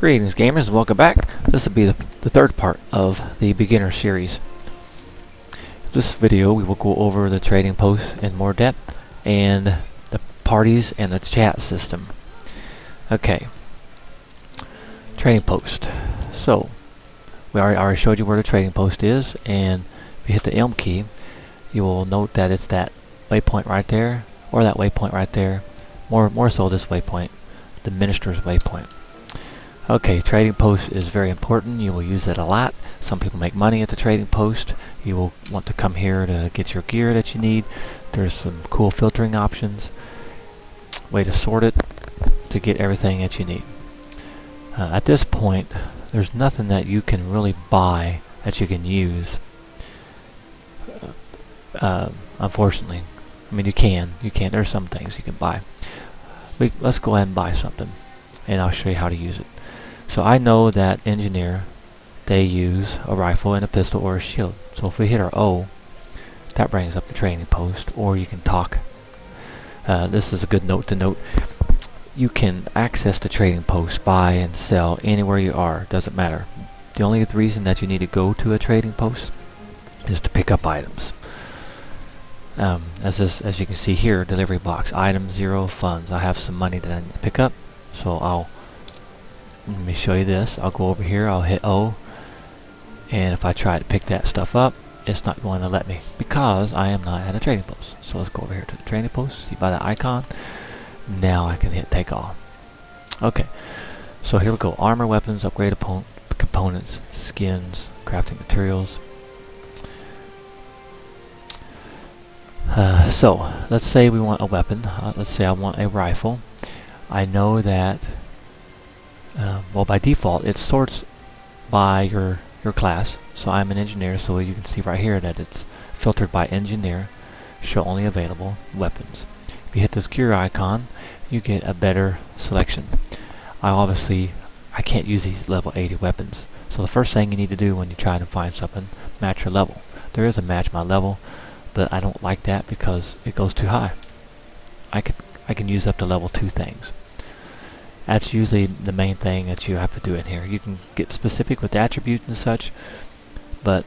Greetings gamers and welcome back. This will be the third part of the beginner series. This video we will go over the trading post in more depth and the parties and the chat system. Okay, trading post. So we already showed you where the trading post is, and if you hit the M key you will note that it's that waypoint right there, or that waypoint right there, more so this waypoint, the minister's waypoint. Okay, trading post is very important. You will use it a lot. Some people make money at the trading post. You will want to come here to get your gear that you need. There's some cool filtering options, way to sort it to get everything that you need. At this point, there's nothing that you can really buy that you can use. Unfortunately, I mean you can. There's some things you can buy. Let's go ahead and buy something, and I'll show you how to use it. So I know that engineer, they use a rifle and a pistol or a shield. So if we hit our O, that brings up the trading post, or you can talk. This is a good note to note. You can access the trading post, buy and sell anywhere you are, doesn't matter. The only reason that you need to go to a trading post is to pick up items. As you can see here, delivery box, item 0 funds. I have some money that I need to pick up, so let me show you this. I'll go over here, I'll hit O, and if I try to pick that stuff up, it's not going to let me because I am not at a trading post. So let's go over here to the trading post, see by the icon. Now I can hit take off. Okay, so here we go. Armor, weapons, upgrade components, skins, crafting materials. So let's say we want a weapon. Let's say I want a rifle. I know that well, by default it sorts by your class. So I'm an engineer, so you can see right here that it's filtered by engineer, show only available weapons. If you hit this gear icon, you get a better selection. I can't use these level 80 weapons, so the first thing you need to do when you try to find something, match your level. There is a match my level, but I don't like that because it goes too high. I can use up to level 2 things. That's usually the main thing that you have to do in here. You can get specific with attributes and such, but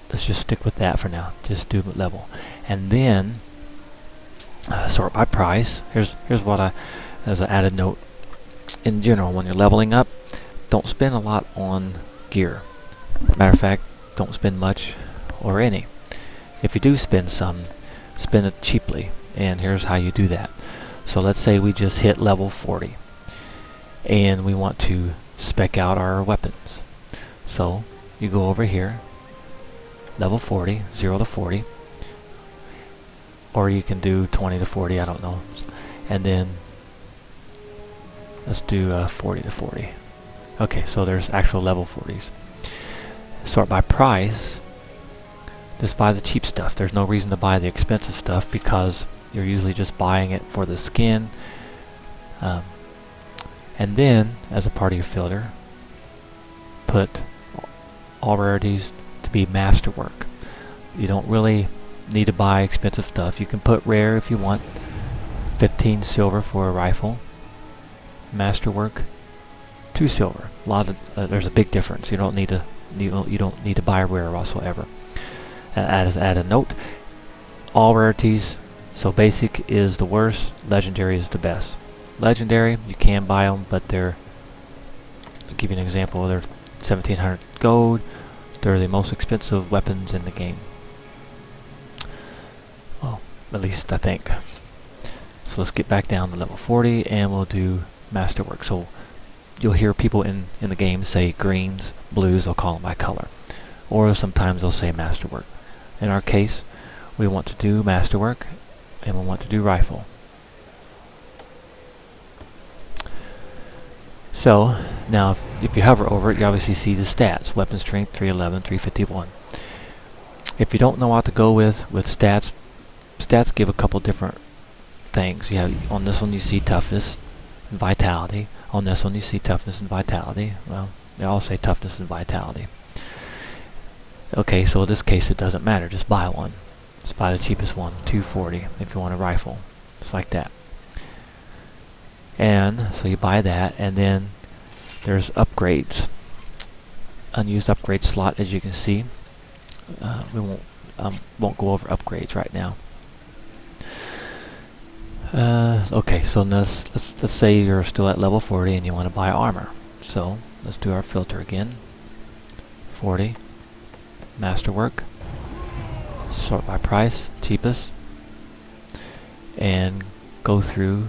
let's just stick with that for now. Just do level, and then sort by price. Here's what as an added note. In general, when you're leveling up, don't spend a lot on gear. Matter of fact, don't spend much or any. If you do spend some, spend it cheaply, and here's how you do that. So let's say we just hit level 40 and we want to spec out our weapons. So you go over here, level 40, 0 to 40, or you can do 20 to 40, I don't know, and then let's do 40 to 40. Okay, so there's actual level 40s. Sort by price. Just buy the cheap stuff. There's no reason to buy the expensive stuff because you're usually just buying it for the skin. And then, as a part of your filter, put all rarities to be masterwork. You don't really need to buy expensive stuff. You can put rare if you want. 15 silver for a rifle. Masterwork, 2 silver. There's a big difference. You don't need to buy rare whatsoever. As a note, all rarities. So basic is the worst. Legendary is the best. Legendary, you can buy them, but I'll give you an example. They're 1700 gold. They're the most expensive weapons in the game. Well, at least I think. So let's get back down to level 40, and we'll do masterwork. So you'll hear people in the game say greens, blues. They'll call them by color, or sometimes they'll say masterwork. In our case, we want to do masterwork, and we want to do rifle. So now if you hover over it, you obviously see the stats. Weapon strength 311, 351. If you don't know what to go with stats give a couple different things. You have, on this one you see toughness and vitality. On this one you see toughness and vitality. Well, they all say toughness and vitality. Okay, so in this case it doesn't matter, just buy one. Just buy the cheapest one, 240 if you want a rifle. Just like that. And so you buy that, and then There's upgrades. Unused upgrade slot, as you can see. We won't go over upgrades right now. Okay, so let's say you're still at level 40 and you want to buy armor. So let's do our filter again. 40, masterwork, sort by price, cheapest, and go through,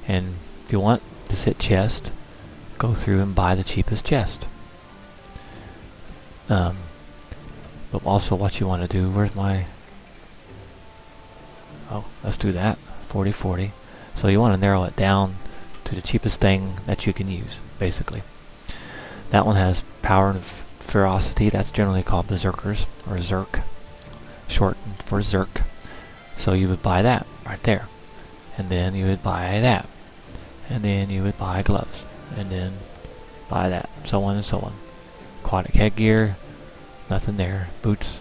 and if you want, just hit chest, go through and buy the cheapest chest. But also what you want to do, where's my, oh, let's do that, 40, 40. So you want to narrow it down to the cheapest thing that you can use, basically. That one has power and ferocity. That's generally called berserkers, or zerk, short for zerk. So you would buy that right there, and then you would buy that, and then you would buy gloves, and then buy that, so on and so on. Aquatic headgear, nothing there. Boots.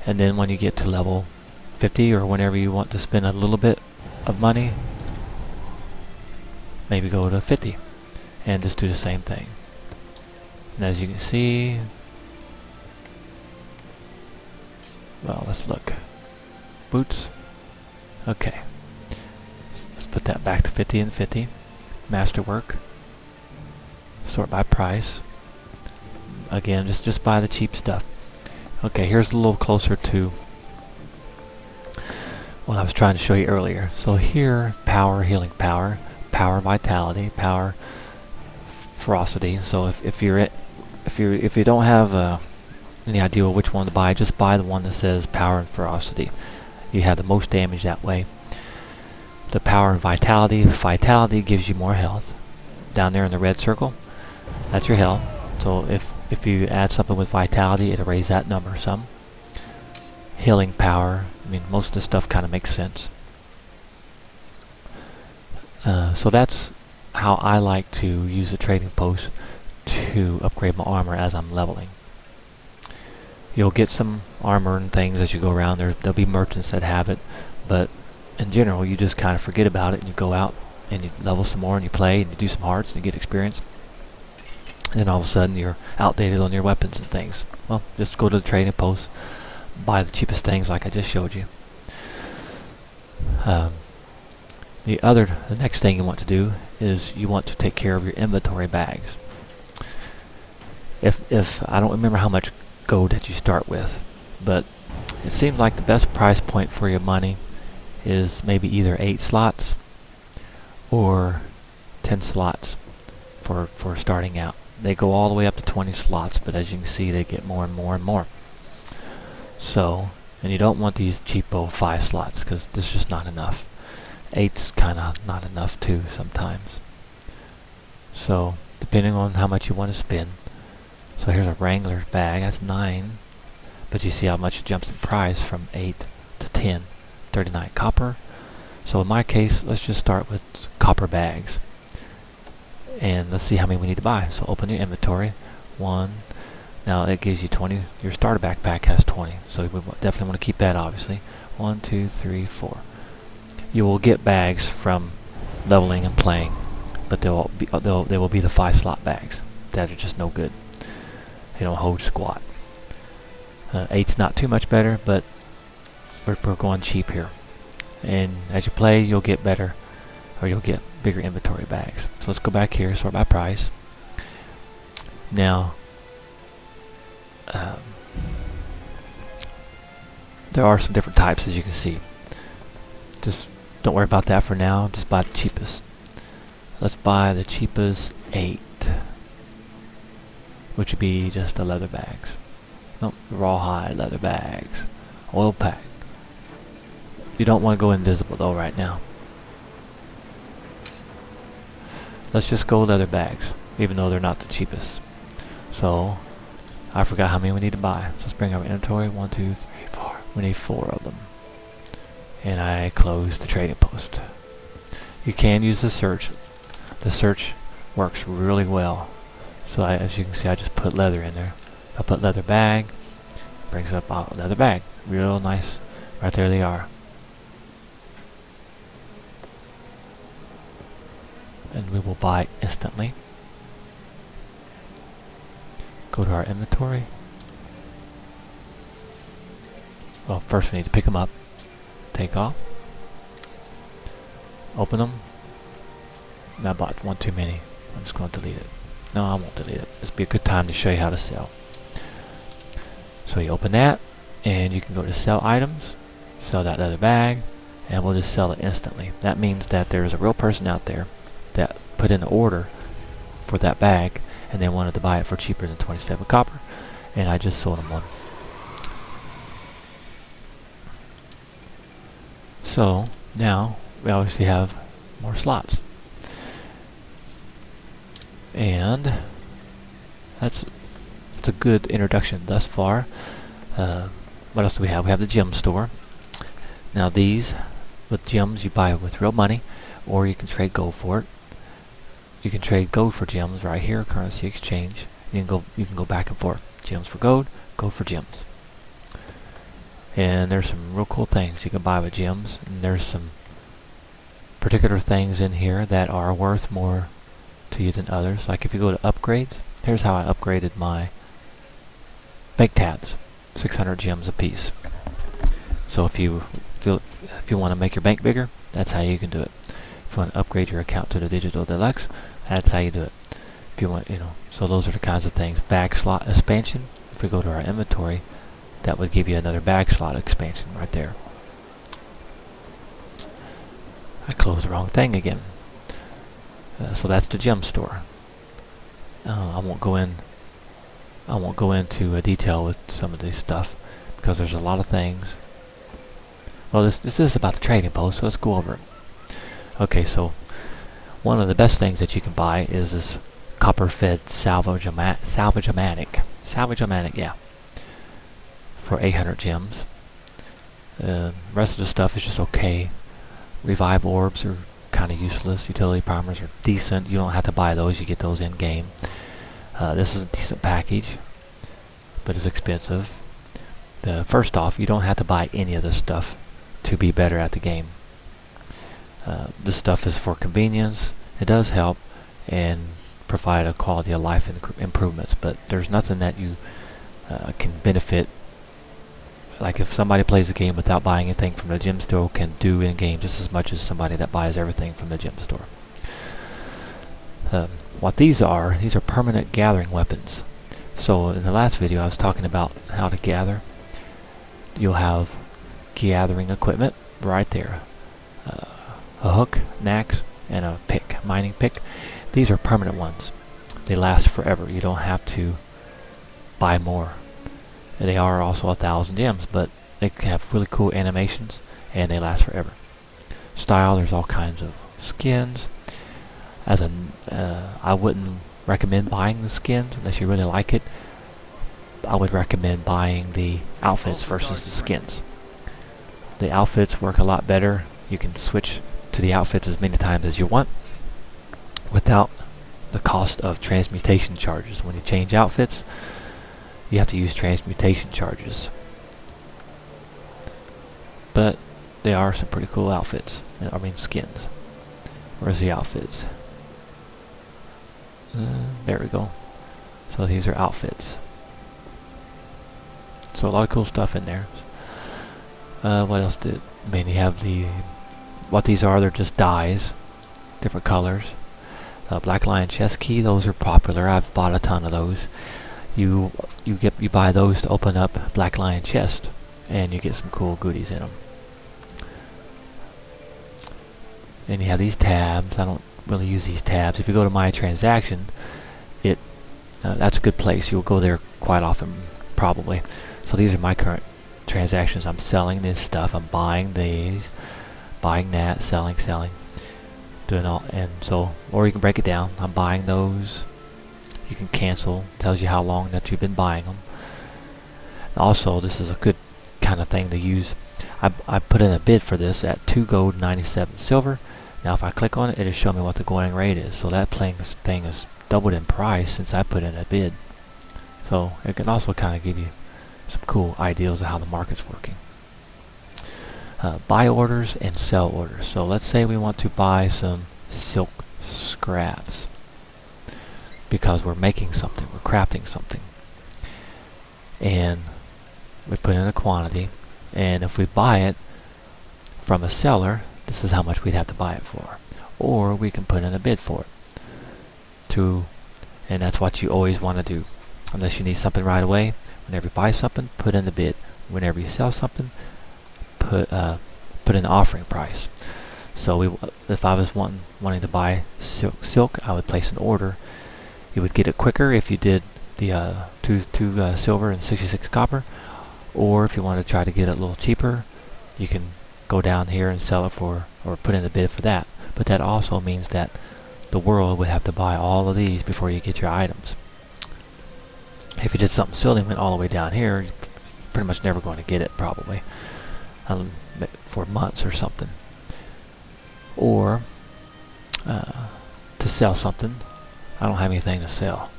And then when you get to level 50, or whenever you want to spend a little bit of money, maybe go to 50 and just do the same thing. And as you can see, well, let's look. Boots. Okay. Let's put that back to 50 and 50. Masterwork. Sort by price. Again, just buy the cheap stuff. Okay, here's a little closer to what I was trying to show you earlier. So here, power, healing power, power, vitality, power, ferocity. So if you don't have any idea which one to buy, just buy the one that says power and ferocity. You have the most damage that way. The power and vitality gives you more health. Down there in the red circle, that's your health. So if you add something with vitality, it'll raise that number some. Healing power, I mean, most of the stuff kind of makes sense. So that's how I like to use the trading post to upgrade my armor as I'm leveling. You'll get some armor and things as you go around. There'll be merchants that have it, but in general, you just kind of forget about it and you go out and you level some more and you play and you do some hearts and you get experience. And then all of a sudden you're outdated on your weapons and things. Well, just go to the trading post, buy the cheapest things like I just showed you. The next thing you want to do is you want to take care of your inventory bags. If I don't remember how much gold that you start with, but it seems like the best price point for your money is maybe either 8 slots or 10 slots for starting out. They go all the way up to 20 slots, but as you can see, they get more and more and more. So, and you don't want these cheapo 5 slots because there's just not enough. 8's kind of not enough too sometimes. So, depending on how much you want to spend. So here's a Wrangler's bag, that's 9. But you see how much it jumps in price from 8 to 10. 39 copper. So in my case, let's just start with copper bags. And let's see how many we need to buy. So open your inventory. 1. Now it gives you 20. Your starter backpack has 20. So we definitely want to keep that, obviously. 1, 2, 3, 4. You will get bags from leveling and playing, but they will be the 5 slot bags that are just no good. They don't hold squat. 8's not too much better, but we're going cheap here. And as you play, you'll get better, or you'll get bigger inventory bags. So let's go back here, sort by price. Now, there are some different types, as you can see. Just don't worry about that for now. Just buy the cheapest. Let's buy the cheapest 8, which would be just the leather bags. Nope, rawhide leather bags, oil pack. You don't want to go invisible though right now. Let's just go leather bags, even though they're not the cheapest. So I forgot how many we need to buy. So let's bring our inventory. 1, 2, 3, 4. We need 4 of them. And I close the trading post. You can use the search. The search works really well. So as you can see, I just put leather in there. If I put leather bag, it brings up leather bag. Real nice. Right there they are. and we will buy instantly. Go to our inventory. Well, first we need to pick them up, take off, open them. I bought one too many. I'm just going to delete it. No, I won't delete it. This would be a good time to show you how to sell. So you open that, and you can go to sell items, sell that leather bag, and we'll just sell it instantly. That means that there's a real person out there that put in an order for that bag, and they wanted to buy it for cheaper than 27 copper, and I just sold them one. So now we obviously have more slots, and that's a good introduction thus far. What else do we have? We have the gem store. Now these, with gems, you buy with real money, or you can trade gold for it. You can trade gold for gems right here, currency exchange. You can go back and forth. Gems for gold, gold for gems. And there's some real cool things you can buy with gems, and there's some particular things in here that are worth more to you than others. Like if you go to upgrades, here's how I upgraded my bank tabs, 600 gems a piece. So if you want to make your bank bigger, that's how you can do it. If you want to upgrade your account to the Digital Deluxe, that's how you do it. If you want, so those are the kinds of things. Bag slot expansion. If we go to our inventory, that would give you another bag slot expansion right there. I closed the wrong thing again. So that's the gem store. I won't go into detail with some of this stuff because there's a lot of things. Well, this is about the trading post, so let's go over it. Okay, so one of the best things that you can buy is this copper-fed salvage-o-matic, yeah, for 800 gems. The rest of the stuff is just okay. Revive orbs are kind of useless. Utility primers are decent. You don't have to buy those. You get those in game. This is a decent package, but it's expensive. First off, you don't have to buy any of this stuff to be better at the game. This stuff is for convenience. It does help and provide a quality of life improvements, but there's nothing that you can benefit. Like if somebody plays the game without buying anything from the gem store can do in game just as much as somebody that buys everything from the gem store. What these are permanent gathering weapons. So in the last video I was talking about how to gather. You'll have gathering equipment right there. A hook, an axe, and a pick, mining pick. These are permanent ones. They last forever. You don't have to buy more. They are also 1,000 gems, but they have really cool animations and they last forever. Style, there's all kinds of skins. I wouldn't recommend buying the skins unless you really like it. I would recommend buying the outfits versus the skins. The outfits work a lot better. You can switch to the outfits as many times as you want without the cost of transmutation charges. When you change outfits, you have to use transmutation charges. But they are some pretty cool outfits. I mean skins. Where's the outfits? There we go. So these are outfits. So a lot of cool stuff in there. What else you have what these are, they're just dies. Different colors. Black Lion chest key, those are popular. I've bought a ton of those. You buy those to open up Black Lion chest, and you get some cool goodies in them. And you have these tabs. I don't really use these tabs. If you go to my transaction, that's a good place. You'll go there quite often, probably. So these are my current transactions. I'm selling this stuff. I'm buying these, buying that, selling, doing all. And so, or you can break it down. I'm buying those. You can cancel. It tells you how long that you've been buying them. Also, this is a good kind of thing to use. I put in a bid for this at 2 gold, 97 silver. Now if I click on it, it'll show me what the going rate is. So that thing is doubled in price since I put in a bid. So it can also kind of give you some cool ideas of how the market's working. Buy orders and sell orders. So let's say we want to buy some silk scraps, because we're making something, we're crafting something. And we put in a quantity, and if we buy it from a seller, this is how much we'd have to buy it for. Or we can put in a bid for it. And that's what you always want to do. Unless you need something right away, whenever you buy something, put in the bid. Whenever you sell something, put in the offering price. So if I was wanting to buy silk, I would place an order. You would get it quicker if you did the 2 silver and 66 copper, or if you want to try to get it a little cheaper, you can go down here and sell it for, or put in a bid for that. But that also means that the world would have to buy all of these before you get your items. If you did something silly and went all the way down here, you're pretty much never going to get it, probably, for months or something. Or to sell something, I don't have anything to sell.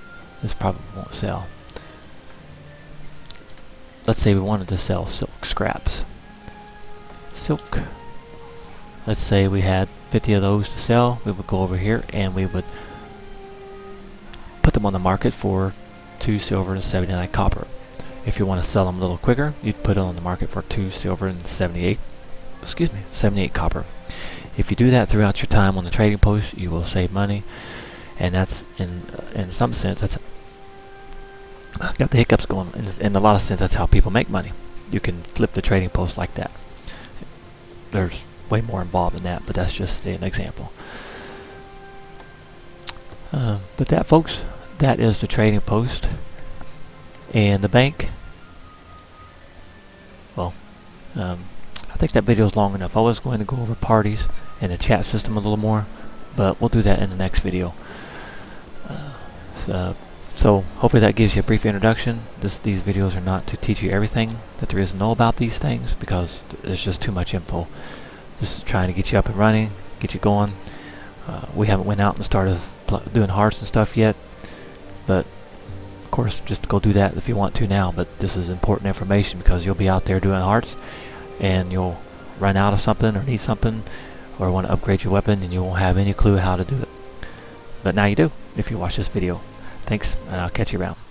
This probably won't sell. Let's say we wanted to sell silk scraps. Silk. Let's say we had 50 of those to sell. We would go over here and we would put them on the market for 2 silver and 79 copper. If you want to sell them a little quicker, you'd put it on the market for 2 silver and 78 copper. If you do that throughout your time on the trading post, you will save money, and that's in some sense, that's got the hiccups going. In a lot of sense, that's how people make money. You can flip the trading post like that. There's way more involved in that, but that's just an example. But that, folks, that is the trading post. And the bank, well, I think that video is long enough. I was going to go over parties and the chat system a little more, but we'll do that in the next video. So hopefully that gives you a brief introduction. These videos are not to teach you everything that there is to know about these things, because there's just too much info. Just trying to get you up and running, get you going. We haven't went out and started doing hearts and stuff yet, but of course, just go do that if you want to now. But this is important information, because you'll be out there doing hearts and you'll run out of something or need something or want to upgrade your weapon, and you won't have any clue how to do it. But now you do if you watch this video. Thanks, and I'll catch you around.